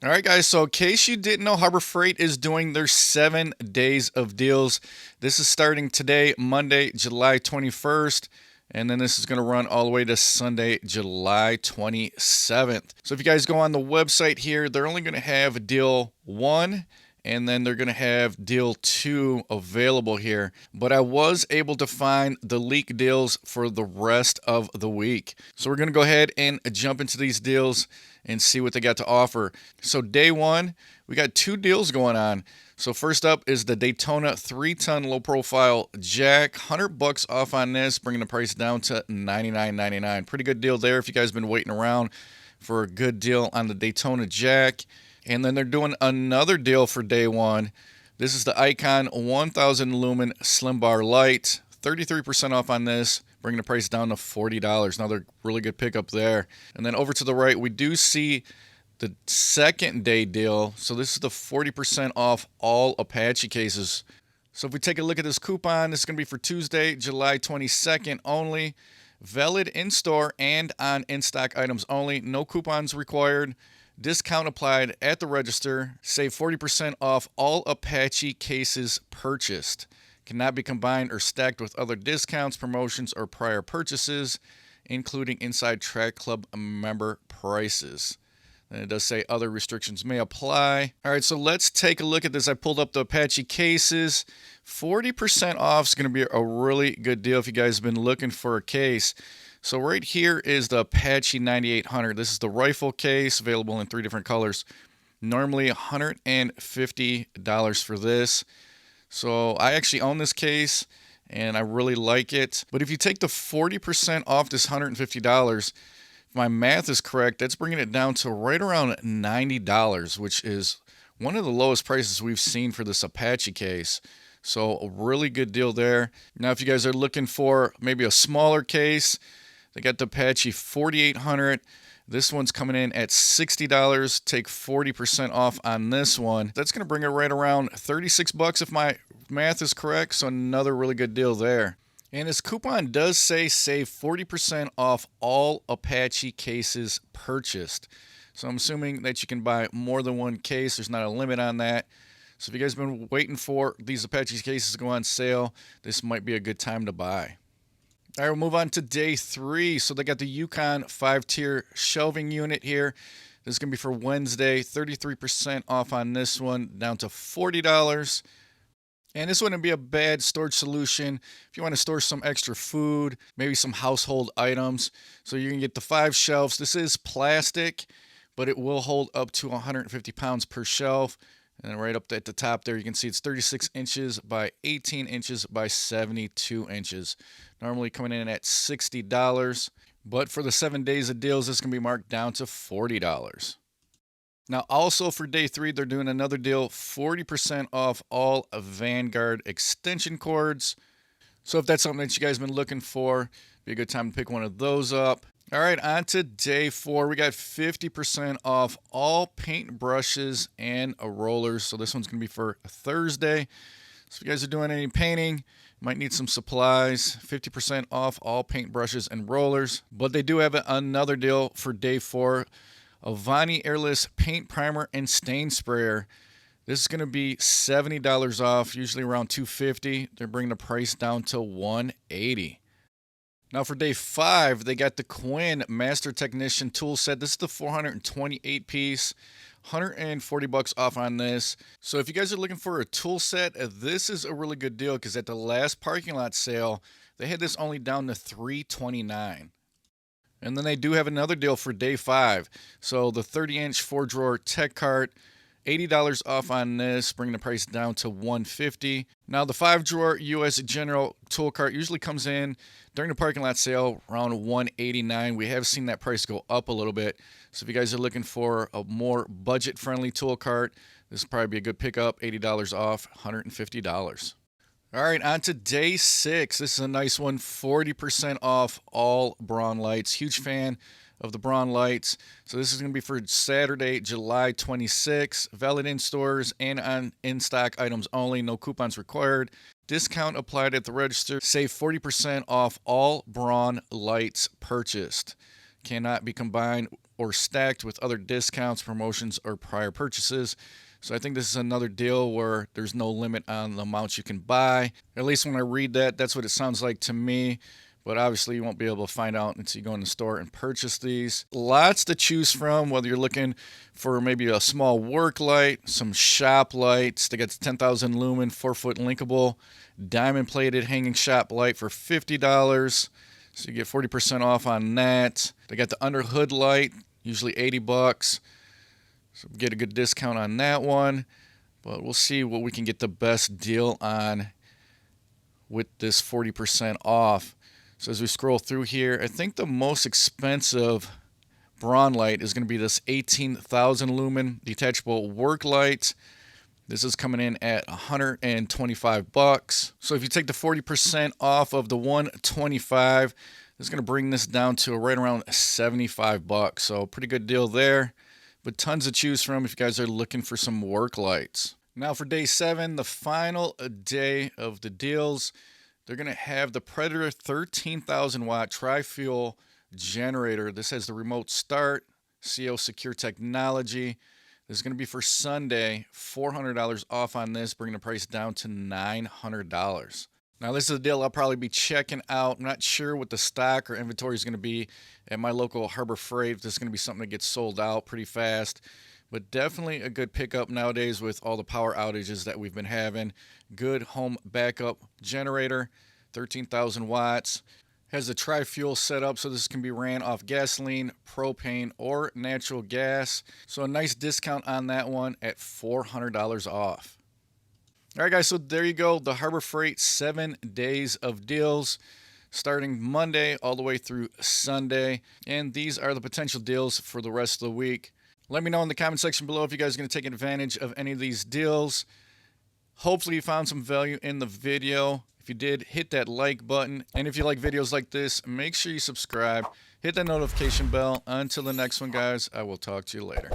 All right, guys. So, in case you didn't know, Harbor Freight is doing their 7 days of deals. This is starting today, Monday, July 21st. And then this is going to run all the way to Sunday, July 27th. So, if you guys go on the website here, they're only going to have deal one and then they're going to have deal two available here. But I was able to find the leak deals for the rest of the week. So we're going to go ahead and jump into these deals and see what they got to offer. So day one, we got two deals going on. So first up is the Daytona 3-ton low profile jack. $100 off on this, bringing the price down to $99.99. Pretty good deal there if you guys have been waiting around for a good deal on the Daytona jack. And then they're doing another deal for day one. This is the Icon 1000 lumen slim bar light. 33% off on this, bringing the price down to $40. Another really good pickup there. And then over to the right, we do see the second day deal. So this is the 40% off all Apache cases. So if we take a look at this coupon, this is going to be for Tuesday, July 22nd only. Valid in store and on in stock items only. No coupons required. Discount applied at the register. Save 40% off all Apache cases purchased. Cannot be combined or stacked with other discounts, promotions, or prior purchases, including inside Track Club member prices. And it does say other restrictions may apply. All right, so let's take a look at this. I pulled up the Apache cases. 40% off is going to be a really good deal if you guys have been looking for a case. So right here is the Apache 9800. This is the rifle case, available in 3 different colors. Normally $150 for this. So I actually own this case and I really like it. But if you take the 40% off this $150, if my math is correct, that's bringing it down to right around $90, which is one of the lowest prices we've seen for this Apache case. So a really good deal there. Now, if you guys are looking for maybe a smaller case, they got the Apache 4800. This one's coming in at $60. Take 40% off on this one. That's going to bring it right around $36 if my math is correct. So another really good deal there. And this coupon does say save 40% off all Apache cases purchased. So I'm assuming that you can buy more than one case. There's not a limit on that. So if you guys have been waiting for these Apache cases to go on sale, this might be a good time to buy. All right, we'll move on to day 3. So they got the Yukon 5-tier shelving unit here. This is going to be for Wednesday. 33% off on this one, down to $40. And this wouldn't be a bad storage solution if you want to store some extra food, maybe some household items. So you can get the 5 shelves. This is plastic, but it will hold up to 150 pounds per shelf. And then right up at the top there, you can see it's 36 inches by 18 inches by 72 inches. Normally coming in at $60. But for the 7 days of deals, this is going to be marked down to $40. Now, also for day 3, they're doing another deal, 40% off all of Vanguard extension cords. So if that's something that you guys have been looking for, be a good time to pick one of those up. All right, on to day 4. We got 50% off all paint brushes and rollers. So this one's going to be for Thursday. So if you guys are doing any painting, might need some supplies. 50% off all paint brushes and rollers. But they do have another deal for day 4. A Vani airless paint primer and stain sprayer. This is going to be $70 off, usually around $250. They're bringing the price down to $180. Now for day 5, they got the Quinn Master Technician tool set. This is the 428 piece, $140 off on this. So if you guys are looking for a tool set, this is a really good deal because at the last parking lot sale, they had this only down to $329. And then they do have another deal for day 5. So the 30-inch 4-drawer tech cart, $80 off on this, bringing the price down to $150. Now the 5-drawer US General tool cart usually comes in during the parking lot sale around $189. We have seen that price go up a little bit. So if you guys are looking for a more budget-friendly tool cart, this will probably be a good pickup. $80 off, $150. All right, on to day 6. This is a nice one, 40% off all Bron Lights. Huge fan of the Bron Lights. So this is going to be for Saturday, July 26th. Valid in stores and on in-stock items only. No coupons required. Discount applied at the register. Save 40% off all Bron Lights purchased. Cannot be combined or stacked with other discounts, promotions, or prior purchases. So I think this is another deal where there's no limit on the amounts you can buy. At least when I read that, that's what it sounds like to me. But obviously you won't be able to find out until you go in the store and purchase these. Lots to choose from, whether you're looking for maybe a small work light, some shop lights. They got the 10,000 lumen 4-foot linkable diamond plated hanging shop light for $50. So you get 40% off on that. They got the under hood light, usually $80. So get a good discount on that one. But we'll see what we can get the best deal on with this 40% off. So as we scroll through here, I think the most expensive Bron light is going to be this 18,000 lumen detachable work light. This is coming in at $125. So if you take the 40% off of the $125, it's going to bring this down to right around $75. So pretty good deal there. But tons to choose from if you guys are looking for some work lights. Now for day 7, the final day of the deals, they're going to have the Predator 13,000 watt tri-fuel generator. This has the remote start, CO secure technology. This is going to be for Sunday, $400 off on this, bringing the price down to $900. Now this is a deal I'll probably be checking out. I'm not sure what the stock or inventory is going to be at my local Harbor Freight. This is going to be something that gets sold out pretty fast. But definitely a good pickup nowadays with all the power outages that we've been having. Good home backup generator, 13,000 watts. Has a tri-fuel setup, so this can be ran off gasoline, propane, or natural gas. So a nice discount on that one at $400 off. All right, guys, so there you go. The Harbor Freight 7 days of deals starting Monday all the way through Sunday. And these are the potential deals for the rest of the week. Let me know in the comment section below if you guys are going to take advantage of any of these deals. Hopefully you found some value in the video. If you did, hit that like button. And if you like videos like this, make sure you subscribe. Hit that notification bell. Until the next one, guys, I will talk to you later.